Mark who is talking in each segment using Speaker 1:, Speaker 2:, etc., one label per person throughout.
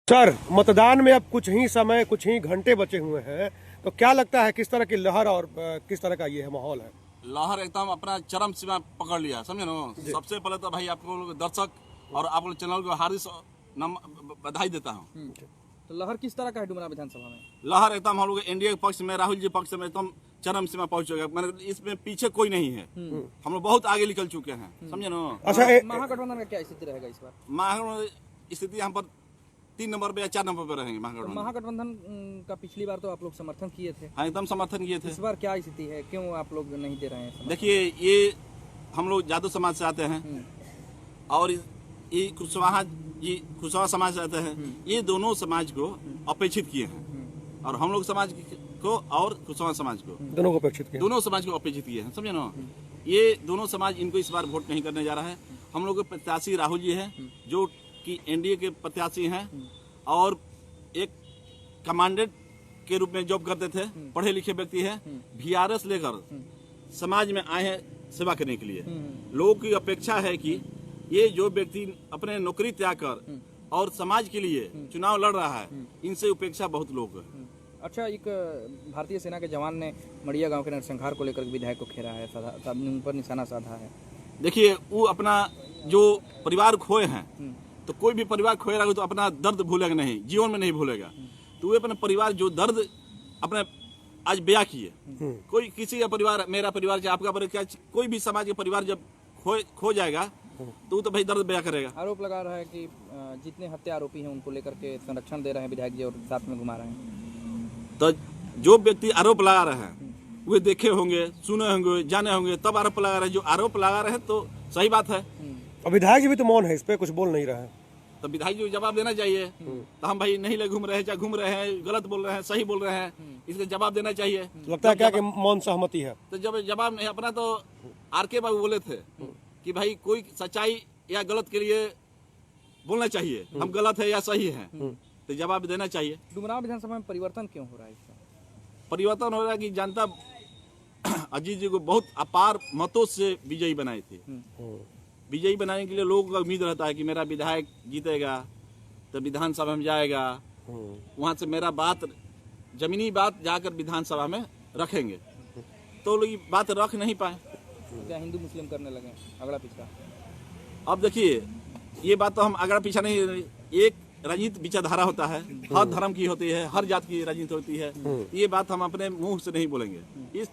Speaker 1: Sir, मतदान में अब कुछ ही समय, कुछ ही घंटे बचे हुए हैं, तो क्या लगता है किस तरह की लहर और किस तरह का ये है माहौल है?
Speaker 2: लहर एकदम अपना चरम सीमा पकड़ लिया, समझे ना। सबसे पहले तो भाई आपको लोग दर्शक और आप लोग चैनल को हार्दिक बधाई देता हूँ।
Speaker 3: तो लहर किस तरह का है डुमरा विधानसभा में?
Speaker 2: लहर एकदम हम लोग एनडीए के पक्ष में, राहुल जी पक्ष में एकदम चरम सीमा पहुंच चुका है। मैंने इसमें पीछे कोई नहीं है, हम लोग बहुत आगे निकल चुके हैं, समझे ना।
Speaker 1: अच्छा,
Speaker 3: महागठबंधन का क्या स्थिति रहेगा इस बार?
Speaker 2: महागठबंधन स्थिति यहाँ पर 3 नंबर पे या 4 नंबर पे रहेंगे महागठबंधन।
Speaker 3: महागठबंधन का पिछली बार तो आप लोग समर्थन किए थे।
Speaker 2: हाँ, एकदम समर्थन किए थे।
Speaker 3: इस बार क्या स्थिति है, क्यों आप लोग नहीं दे रहे हैं?
Speaker 2: देखिए, ये हम लोग यादव समाज से आते हैं और ये कुशवाहा समाज से आते हैं। ये दोनों समाज को अपेक्षित किए हैं और हम लोग समाज को और कुशवाहा समाज को,
Speaker 1: दोनों को अपेक्षित किया,
Speaker 2: दोनों समाज को अपेक्षित किए हैं, समझे ना। ये दोनों समाज इनको इस बार वोट नहीं करने जा रहा है। हम लोग के प्रत्याशी राहुल जी हैं, जो कि एनडीए के प्रत्याशी हैं और एक कमांडेंट के रूप में जॉब करते थे, पढ़े लिखे व्यक्ति हैं। वीआरएस लेकर समाज में आए हैं सेवा करने के लिए। लोगों की अपेक्षा है कि ये जो व्यक्ति अपने नौकरी त्याग कर और समाज के लिए चुनाव लड़ रहा है, इनसे उपेक्षा बहुत लोग है।
Speaker 3: अच्छा, एक भारतीय सेना के जवान ने मड़िया गांव के नरसंहार को लेकर विधायक को घेरा है, उन पर निशाना साधा है।
Speaker 2: देखिए, वो अपना जो परिवार खोए हैं, तो कोई भी परिवार खोएगा तो अपना दर्द भूलेगा नहीं, जीवन में नहीं भूलेगा। तो वे अपने परिवार जो दर्द अपने आज बयां किए। कोई किसी का परिवार, मेरा परिवार चाहे आपका परिवार, कोई भी समाज के परिवार जब खो जाएगा तो वो तो भाई दर्द बयां करेगा।
Speaker 3: आरोप लगा रहा है कि जितने हत्या आरोपी हैं उनको लेकर के संरक्षण दे रहे हैं विधायक जी और साथ में घुमा रहे हैं।
Speaker 2: तो जो व्यक्ति आरोप लगा रहे हैं वे देखे होंगे, सुने होंगे, जाने होंगे, तब आरोप लगा रहे हैं। जो आरोप लगा रहे हैं तो सही बात है।
Speaker 1: और विधायक जी भी तो मौन है, इस पे कुछ बोल नहीं रहा है।
Speaker 2: तो विधायक जी को जवाब देना चाहिए। तो हम भाई नहीं ले घूम रहे हैं, चाहे घूम रहे हैं, गलत बोल रहे हैं, सही बोल रहे हैं, इसका जवाब देना चाहिए।
Speaker 1: लगता है क्या कि मौन सहमति है?
Speaker 2: तो जब जवाब नहीं अपना, तो आरके बाबू बोले थे कि भाई कोई सच्चाई या गलत के लिए बोलना चाहिए, हम गलत है या सही है, तो जवाब देना चाहिए।
Speaker 3: डुमरांव विधानसभा में परिवर्तन क्यों हो रहा है?
Speaker 2: परिवर्तन हो रहा है कि जनता अजीत जी को बहुत अपार मतों से विजयी बनाई थी। विजयी बनाने के लिए लोगों का उम्मीद रहता है कि मेरा विधायक जीतेगा तो विधानसभा में जाएगा, वहां से मेरा बात, जमीनी बात जाकर विधानसभा में रखेंगे। तो लोग ये बात रख नहीं पाए।
Speaker 3: क्या हिंदू मुस्लिम करने लगे अगला पिछड़ा?
Speaker 2: अब देखिए, ये बात तो हम अगला पीछा नहीं, एक राजनीति विचारधारा होता है, हर धर्म की होती है, हर जात की राजनीति होती है। ये बात हम अपने मुंह से नहीं बोलेंगे। इस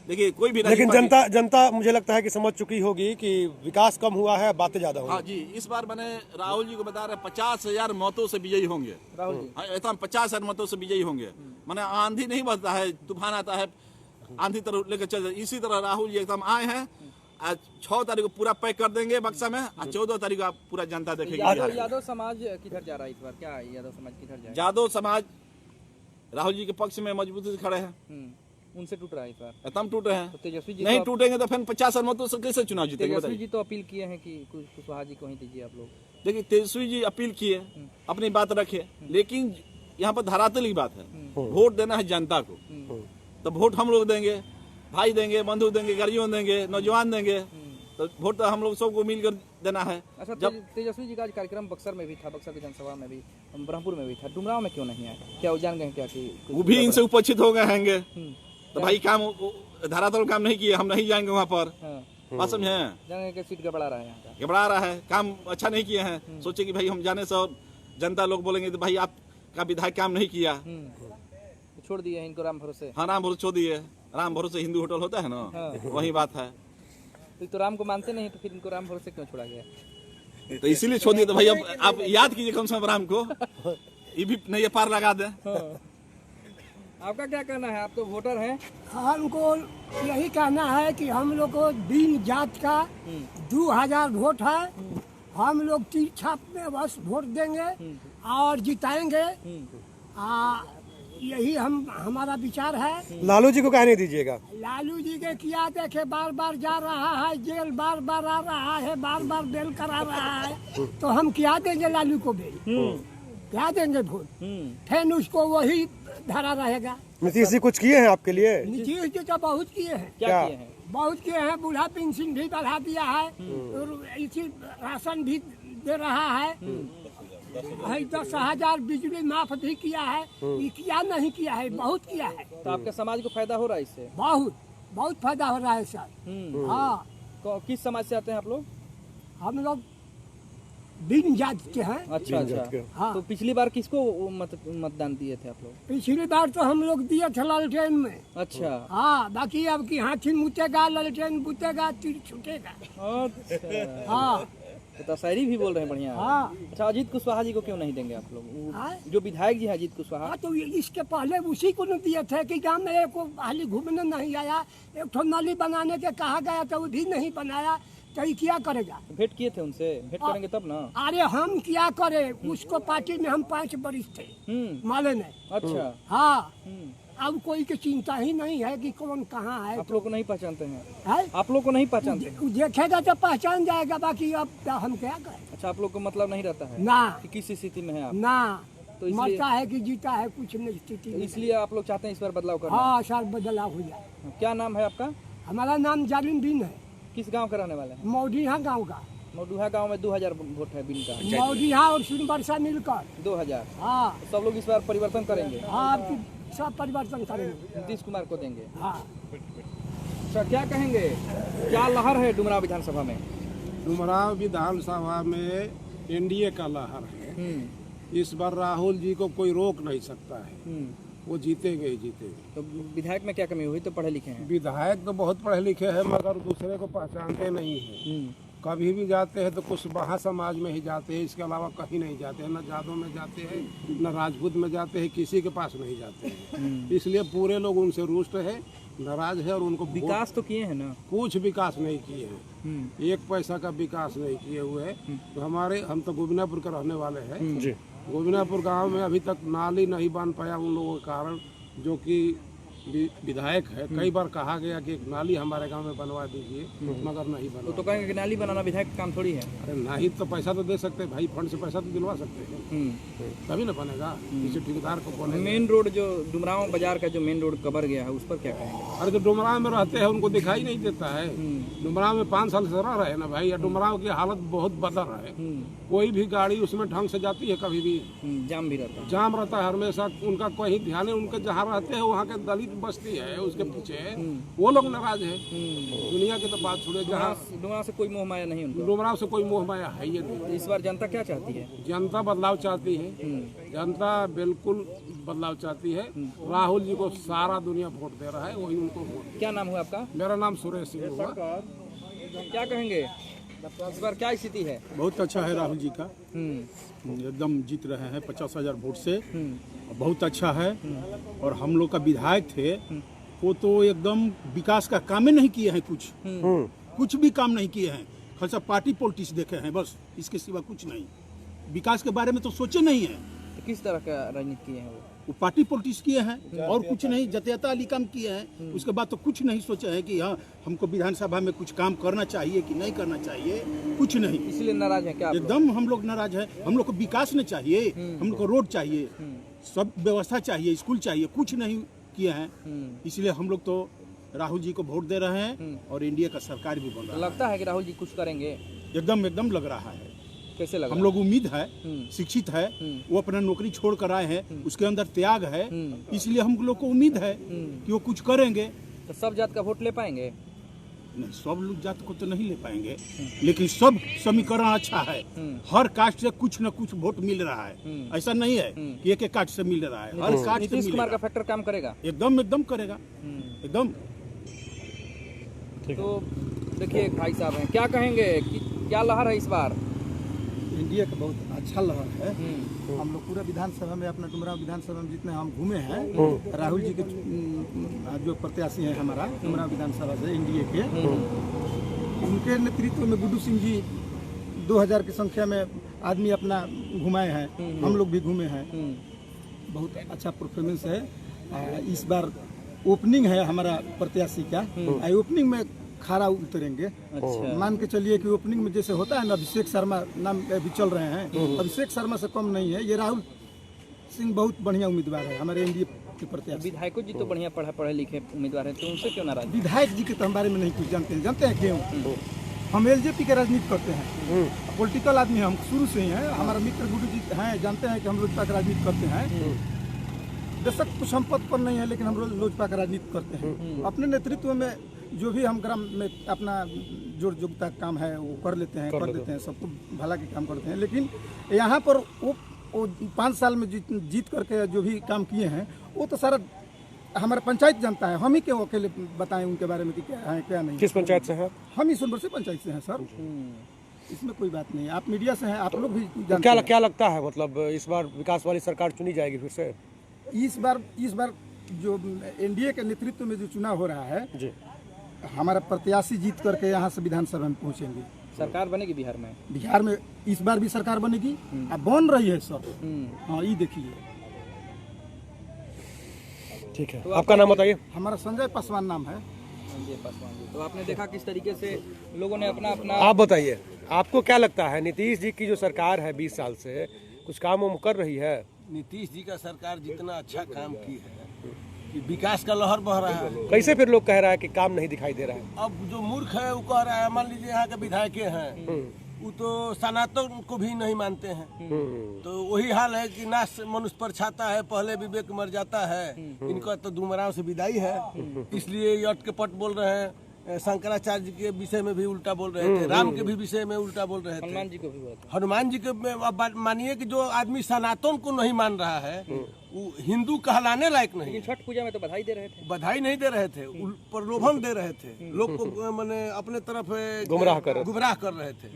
Speaker 2: देखिए, कोई भी,
Speaker 1: लेकिन जनता मुझे लगता है कि समझ चुकी होगी कि विकास कम हुआ है, बातें ज्यादा हुई।
Speaker 2: हाँ जी, इस बार मैंने राहुल जी को बता रहे 50,000 मतों से विजयी होंगे।
Speaker 3: राहुल जी
Speaker 2: ऐसा 50,000 मतों से विजयी होंगे। मैंने आंधी नहीं बजता है, तूफान आता है, आंधी तरह लेकर चल जाए। इसी तरह राहुल जी एकदम आए हैं। आज 6 तारीख को पूरा पैक कर देंगे बक्सा में, और 14 तारीख को पूरा जनता देखेगी।
Speaker 3: यादव समाज किधर जा रहा है इस बार? क्या यादव समाज किधर जा रहा है?
Speaker 2: यादव समाज राहुल जी के पक्ष में मजबूती से खड़े हैं।
Speaker 3: उनसे टूट रहा है इस बार?
Speaker 2: एकदम टूटे हैं।
Speaker 3: तो तेजस्वी जी
Speaker 2: नहीं टूटेंगे तो फिर 50,000 मतों से कैसे चुनाव जीतेंगे?
Speaker 3: तेजस्वी जी तो अपील किए हैं कि कुशवाहा जी को ही दीजिए आप लोग।
Speaker 2: देखिए, तेजस्वी जी अपील किए, अपनी बात रखे, लेकिन यहाँ पर धरातल की बात है। वोट देना है जनता को, तो वोट हम लोग देंगे, भाई देंगे, बंधु देंगे, गरीबों देंगे, नौजवान देंगे, तो वोट तो हम लोग सबको मिलकर देना है।
Speaker 3: अच्छा, तेजस्वी जी का कार्यक्रम बक्सर में भी था, बक्सर विधानसभा में भी, ब्रह्मपुर में भी था, डुमरांव में क्यों नहीं आया? क्या वो जान गए क्या कि
Speaker 2: वो भी इनसे उपस्थित हो गए होंगे? तो भाई काम धरातल काम नहीं किए, हम नहीं जाएंगे वहाँ पर। बात समझे?
Speaker 3: जाने के सीट गड़बड़ा रहा है, यहाँ का
Speaker 2: गड़बड़ा रहा है, काम अच्छा नहीं किए हैं। सोचे कि भाई हम जाने से और जनता लोग बोलेंगे तो भाई आपका विधायक काम नहीं किया,
Speaker 3: तो छोड़ दिए इनको राम भरोसे।
Speaker 2: हाँ, राम भरोसे छोड़ दिए। राम भरोसे हिंदू होटल होता है ना, वही बात है।
Speaker 3: तो राम को मानते नहीं, तो फिर इनको राम भरोसे क्यों छोड़ा गया?
Speaker 2: तो इसीलिए छोड़ दिए। तो भाई अब आप याद कीजिए कम से कम राम को, ये भी नहीं पार लगा दे।
Speaker 3: आपका क्या कहना है? आप तो वोटर हैं।
Speaker 4: हमको यही कहना है कि हम लोग को दिन जात का 2000 वोट है। हम लोग तीर छाप में बस वोट देंगे और जिताएंगे। यही हमारा विचार है।
Speaker 1: लालू जी को कहने दीजिएगा।
Speaker 4: लालू जी के किया देखे, बार बार जा रहा है जेल, बार बार आ रहा है, बार बार बेल करा रहा है, तो हम क्या देंगे लालू को बेल? क्या देंगे वोट? फिर उसको वही धरा रहेगा।
Speaker 1: नीतीश जी कुछ किए हैं आपके लिए?
Speaker 4: नीतीश जी तो बहुत किए हैं।
Speaker 3: क्या किए हैं?
Speaker 4: बहुत किए हैं। बूढ़ा पेंशन भी बढ़ा दिया है और इसी राशन भी दे रहा है। है 10,000 बिजली माफ भी किया है, ये किया नहीं किया है, बहुत किया है,
Speaker 3: तो आपके समाज को फायदा हो रहा है इससे?
Speaker 4: बहुत फायदा हो रहा है सर। हाँ,
Speaker 3: किस समाज से आते हैं आप लोग?
Speaker 4: हम लोग बिन जाति के हैं।
Speaker 3: अच्छा अच्छा।
Speaker 4: हाँ।
Speaker 3: तो पिछली बार किसको मतदान दिए थे आप लोग?
Speaker 4: पिछली बार तो हम लोग दिए थे लालटेन में।
Speaker 3: अच्छा।
Speaker 4: हाँ, बाकी अब की हाथी मुतेगा, लालटेन बुतेगा, तीर छूटेगा।
Speaker 3: अच्छा।
Speaker 4: हाँ,
Speaker 3: तो शायरी भी बोल रहे हैं बढ़िया।
Speaker 4: हाँ।
Speaker 3: अच्छा, अजीत कुशवाहा जी को क्यों नहीं देंगे आप लोग?
Speaker 4: हाँ?
Speaker 3: जो विधायक जी हैं अजीत कुशवाहा।
Speaker 4: हाँ, तो इसके पहले उसी को न दिए थे कि गांव में एक हाली घूमने नहीं आया, एक ठो नाली बनाने के कहा गया तो वो भी नहीं बनाया, तो ये क्या करेगा?
Speaker 3: भेंट किए थे उनसे, भेंट करेंगे तब ना।
Speaker 4: अरे हम क्या करे, उसको पार्टी में हम 5 बरिस थे माले में।
Speaker 3: अच्छा।
Speaker 4: हाँ, अब कोई की चिंता ही नहीं है कि कौन कहाँ है।
Speaker 3: आप लोग को नहीं पहचानते हैं?
Speaker 4: है?
Speaker 3: आप लोग को नहीं पहचानते?
Speaker 4: देखेगा तो पहचान जाएगा, बाकी अब हम क्या करें।
Speaker 3: अच्छा, आप लोग को मतलब नहीं रहता है
Speaker 4: ना
Speaker 3: कि किस स्थिति में है आप?
Speaker 4: ना,
Speaker 3: तो इसलिए-
Speaker 4: मरता है कि जीता है कुछ नहीं स्थिति में।
Speaker 3: इसलिए आप लोग चाहते हैं इस बार बदलाव करना?
Speaker 4: हाँ, सर बदलाव हो जाए।
Speaker 3: क्या नाम है आपका?
Speaker 4: हमारा नाम जालिम बिन है।
Speaker 3: किस गांव के रहने वाले हैं?
Speaker 4: मौडिहा गांव का।
Speaker 3: मौडूहा गांव में 2000 वोट है बिन का।
Speaker 4: मौडिहा और सुनबरसा मिलकर
Speaker 3: 2000।
Speaker 4: हाँ।
Speaker 3: सब लोग इस बार परिवर्तन करेंगे?
Speaker 4: हाँ, अब सब परिवर्तन करेंगे।
Speaker 3: नीतीश कुमार को देंगे?
Speaker 4: हाँ।
Speaker 3: अच्छा, क्या कहेंगे, क्या लहर है डुमरांव विधानसभा में?
Speaker 5: डुमरांव विधानसभा में एनडीए का लहर है। इस बार राहुल जी को कोई रोक नहीं सकता है, वो जीतेंगे ही जीतेंगे।
Speaker 3: तो विधायक में क्या कमी हुई? तो पढ़े लिखे हैं।
Speaker 5: विधायक तो बहुत पढ़े लिखे हैं, मगर दूसरे को पहचानते नहीं हैं। कभी भी जाते हैं तो कुछ वहाँ समाज में ही जाते हैं, इसके अलावा कहीं नहीं जाते हैं। न जादव में जाते हैं, न राजपूत में जाते हैं, किसी के पास नहीं जाते हैं। इसलिए पूरे लोग उनसे रुष्ट है, नाराज है, और उनको
Speaker 3: विकास तो किए हैं ना?
Speaker 5: कुछ विकास नहीं किए हैं, एक पैसा का विकास नहीं किए हुए हैं। तो हम तो गोविंदापुर के रहने वाले हैं। गोविंदापुर गांव में अभी तक नाली नहीं बन पाया उन लोगों के कारण, जो कि विधायक है। कई बार कहा गया कि एक नाली हमारे गांव में बनवा दीजिए, मगर नहीं बना।
Speaker 3: तो कहेंगे कि नाली बनाना विधायक का काम थोड़ी है?
Speaker 5: अरे नहीं, तो पैसा तो दे सकते हैं भाई, फंड से पैसा तो दिलवा सकते हैं, तभी ना बनेगा। किसी ठेकेदार को बोले।
Speaker 3: मेन रोड जो डुमरांव बाजार का जो मेन रोड कवर गया है, उस पर क्या कहेंगे?
Speaker 5: अरे जो डुमरांव में रहते हैं उनको दिखाई नहीं देता है। डुमरांव में 5 साल से रह रहे हैं ना भाई, डुमरांव की हालत बहुत बदतर है। कोई भी गाड़ी उसमें ढंग से जाती है, कभी भी
Speaker 3: जाम भी रहता है।
Speaker 5: जाम रहता है हमेशा। उनका कोई ध्यान है, उनके जहाँ रहते हैं वहाँ के दलित बस्ती है, उसके पीछे वो लोग नाराज है। दुनिया की तो बात छोड़े, जहाँ
Speaker 3: डुमरांव से कोई मोह माया नहीं उनको?
Speaker 5: डुमरांव से कोई मोह माया है ये नहीं।
Speaker 3: इस बार जनता क्या चाहती है?
Speaker 5: जनता बदलाव चाहती है, जनता बिल्कुल बदलाव चाहती है। राहुल जी को सारा दुनिया वोट दे रहा है, वही उनको वोट।
Speaker 3: क्या नाम हुआ आपका?
Speaker 5: मेरा नाम सुरेश सिंह हुआ।
Speaker 3: क्या कहेंगे, इस बार क्या स्थिति है?
Speaker 6: बहुत अच्छा है राहुल जी का, एकदम जीत रहे हैं 50,000 वोट से, बहुत अच्छा है। और हम लोग का विधायक थे वो तो एकदम विकास का काम ही नहीं किए हैं, कुछ भी काम नहीं किए हैं। खासा पार्टी पॉलिटिक्स देखे हैं बस, इसके सिवा कुछ नहीं। विकास के बारे में तो सोचे नहीं है।
Speaker 3: तो किस तरह का राजनीति किए हैं
Speaker 6: वो पार्टी पॉलिटिक्स किए हैं और कुछ नहीं, जतियाता अली काम किए हैं। उसके बाद तो कुछ नहीं सोचा है कि हाँ हमको विधानसभा में कुछ काम करना चाहिए कि नहीं करना चाहिए, कुछ नहीं।
Speaker 3: इसलिए नाराज है क्या?
Speaker 6: एकदम हम लोग नाराज है। हम लोग को विकास नहीं चाहिए, हम लोग को रोड चाहिए, सब व्यवस्था चाहिए, स्कूल चाहिए, कुछ नहीं किए हैं। इसलिए हम लोग तो राहुल जी को वोट दे रहे हैं और इंडिया का सरकार भी बन रहा है।
Speaker 3: लगता है कि राहुल जी कुछ करेंगे?
Speaker 6: एकदम लग रहा है।
Speaker 3: कैसे लगा?
Speaker 6: हम लोग उम्मीद है, शिक्षित है, वो अपना नौकरी छोड़ कर आए हैं, उसके अंदर त्याग है, इसलिए हम लोग को उम्मीद है कि वो कुछ करेंगे।
Speaker 3: तो सब जात का वोट ले पाएंगे?
Speaker 6: नहीं, सब लोग जात को तो नहीं ले पाएंगे, लेकिन सब समीकरण अच्छा है। हर कास्ट से कुछ न कुछ वोट मिल रहा है। ऐसा नहीं है कि एक कास्ट से मिल रहा है, हर कास्ट से
Speaker 3: नीतीश कुमार का
Speaker 6: मिलेगा।
Speaker 3: फैक्टर काम करेगा?
Speaker 6: एकदम करेगा, एकदम।
Speaker 3: तो देखिए भाई साहब हैं, क्या कहेंगे कि क्या लहर है इस बार?
Speaker 7: इंडिया का बहुत अच्छा लहर है। हम लोग पूरा विधानसभा में, अपना डुमरांव विधानसभा में जितने हम घूमे हैं, राहुल जी के जो प्रत्याशी हैं हमारा डुमरांव विधानसभा से एनडीए के, उनके नेतृत्व में गुड्डू सिंह जी 2000 की संख्या में आदमी अपना घुमाए हैं, हम लोग भी घूमे हैं। बहुत अच्छा परफॉर्मेंस है। इस बार ओपनिंग है हमारा प्रत्याशी का, ओपनिंग में खरा उतरेंगे।
Speaker 3: अच्छा।
Speaker 7: मान के चलिए कि ओपनिंग में जैसे होता है ना, अभिषेक शर्मा नाम अभी चल रहे हैं, अभिषेक शर्मा से कम नहीं है। ये राहुल सिंह बहुत बढ़िया उम्मीदवार है हमारे एनडीए के प्रत्याशी।
Speaker 3: विधायकों जी तो बढ़िया पढ़े लिखे उम्मीदवार हैं, तो उनसे क्यों नाराज?
Speaker 7: विधायक जी के तो हम बारे में नहीं कुछ जानते हैं। क्यों? हम एलजेपी के राजनीति करते हैं, पॉलिटिकल आदमी हैं, हम शुरू से ही हैं। हमारा मित्र गुरु जी हैं, जानते हैं कि हम लोजपा का राजनीति करते हैं। बेशक कुछ हम पद पर नहीं है, लेकिन हम लोजपा का राजनीति करते हैं। अपने नेतृत्व में जो भी हम ग्राम में अपना जोड़ जोगता काम है वो कर लेते हैं, सबको भला के काम करते हैं। लेकिन यहाँ पर वो 5 साल में जीत करके जो भी काम किए हैं वो तो सारा हमारा पंचायत जानता है। हम ही क्यों अकेले बताएं उनके बारे में कि क्या है क्या नहीं।
Speaker 1: किस पंचायत से हैं?
Speaker 7: हम ही सोनभद्र से पंचायत से हैं सर, इसमें कोई बात नहीं। आप मीडिया से हैं, आप लोग भी जानते हैं।
Speaker 1: क्या लगता है, मतलब इस बार विकास वाली सरकार चुनी जाएगी फिर से?
Speaker 7: इस बार जो एनडीए के नेतृत्व में जो चुनाव हो रहा है
Speaker 1: जी,
Speaker 7: हमारा प्रत्याशी जीत करके यहाँ से विधानसभा में पहुँचेंगे।
Speaker 3: सरकार बनेगी बिहार में?
Speaker 7: बिहार में इस बार भी सरकार बनेगी, अब बन रही है सर। हाँ, ये देखिए।
Speaker 1: ठीक है, आपका नाम बताइए।
Speaker 7: हमारा संजय पासवान नाम है।
Speaker 3: संजय पासवान जी, तो आपने देखा किस तरीके से लोगों ने अपना
Speaker 1: आप बताइए, आपको क्या लगता है नीतीश जी की जो सरकार है 20 साल से कुछ काम वो कर रही है?
Speaker 8: नीतीश जी का सरकार जितना अच्छा काम की है कि विकास का लहर बह रहा है।
Speaker 1: कैसे फिर लोग कह रहा है कि काम नहीं दिखाई दे रहा है?
Speaker 8: अब जो मूर्ख है वो कह रहा है, मान लीजिए यहाँ के विधायक हैं वो तो सनातन को भी नहीं मानते हैं। तो वही हाल है कि नाश मनुष्य पर छाता है, पहले विवेक मर जाता है। इनका तो दुमराव से विदाई है, इसलिए ये अट के पट बोल रहे हैं। शंकराचार्य जी के विषय में भी उल्टा बोल रहे थे, राम के भी विषय में उल्टा बोल रहे थे,
Speaker 3: हनुमान जी को भी बोला था।
Speaker 8: हनुमान जी के मानिए कि जो आदमी सनातन को नहीं मान रहा है वो हिंदू कहलाने लायक नहीं।
Speaker 3: लेकिन छठ पूजा में तो बधाई दे रहे थे।
Speaker 8: बधाई नहीं दे रहे थे, प्रलोभन दे रहे थे, लोग को मैंने अपने तरफ
Speaker 1: गुमराह कर रहे थे।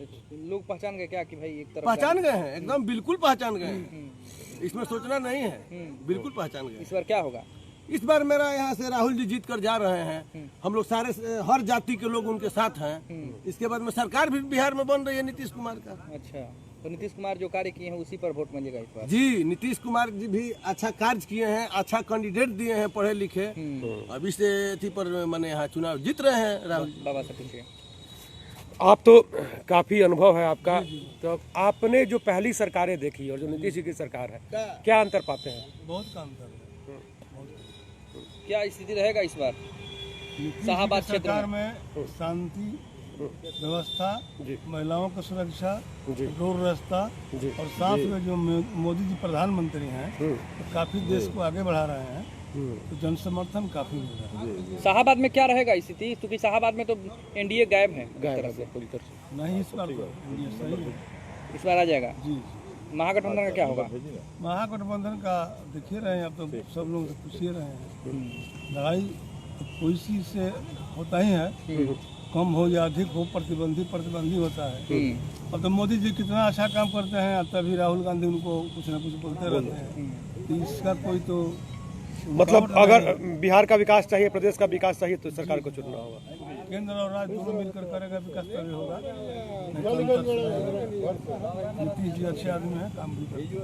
Speaker 3: तो लोग पहचान गए क्या कि भाई एक तरफ
Speaker 8: पहचान गए हैं, एकदम बिल्कुल पहचान गए हैं। इसमें सोचना नहीं है, बिल्कुल पहचान गए।
Speaker 3: इस बार क्या होगा?
Speaker 8: इस बार मेरा यहाँ से राहुल जी जीत कर जा रहे हैं। हम लोग सारे हर जाति के लोग उनके साथ हैं। इसके बाद में सरकार भी बिहार में बन रही है नीतीश कुमार का।
Speaker 3: अच्छा, तो नीतीश कुमार जो कार्य किए हैं उसी पर वोट मिलेगा इस बार?
Speaker 8: जी, नीतीश कुमार जी भी अच्छा कार्य किए हैं, अच्छा कैंडिडेट दिए हैं पढ़े लिखे। अभी से थी पर मैंने यहाँ चुनाव जीत रहे हैं राहुल
Speaker 3: बाबा से पूछिए।
Speaker 1: आप तो काफी अनुभव है आपका, तो आपने जो पहली सरकारें देखी और जो नीतीश जी की सरकार है, क्या अंतर पाते हैं?
Speaker 8: बहुत काम कर रहे हैं।
Speaker 3: क्या स्थिति रहेगा इस बार शाहाबाद क्षेत्र
Speaker 9: में? शांति व्यवस्था, महिलाओं की सुरक्षा, रोड रास्ता और साथ में जो मोदी जी प्रधानमंत्री हैं तो काफी देश को आगे बढ़ा रहे हैं, तो जन समर्थन काफी मिल रहा है।
Speaker 3: शाहाबाद में क्या रहेगा स्थिति? क्योंकि शाहाबाद में तो एनडीए गायब है पूरी तरह से।
Speaker 9: नहीं, इस बार इंडिया सही है,
Speaker 3: इस बार आ जाएगा।
Speaker 9: जी।
Speaker 3: महागठबंधन का क्या होगा?
Speaker 9: महागठबंधन का देखिए रहे हैं, अब तो सब लोग से पूछिए रहे हैं। लड़ाई तो कोई चीज से होता ही है, कम हो या अधिक हो, प्रतिबंधी होता है। अब तो मोदी जी कितना अच्छा काम करते हैं, तभी राहुल गांधी उनको कुछ न कुछ बोलते रहते हैं। तो इसका कोई तो
Speaker 1: मतलब अगर बिहार का विकास चाहिए, प्रदेश का विकास चाहिए, तो सरकार को चुनना होगा।
Speaker 9: केंद्र और राज्य दोनों मिलकर करेगा विकास, तभी होगा। नीतीश जी अच्छे आदमी हैं, काम भी करते हैं।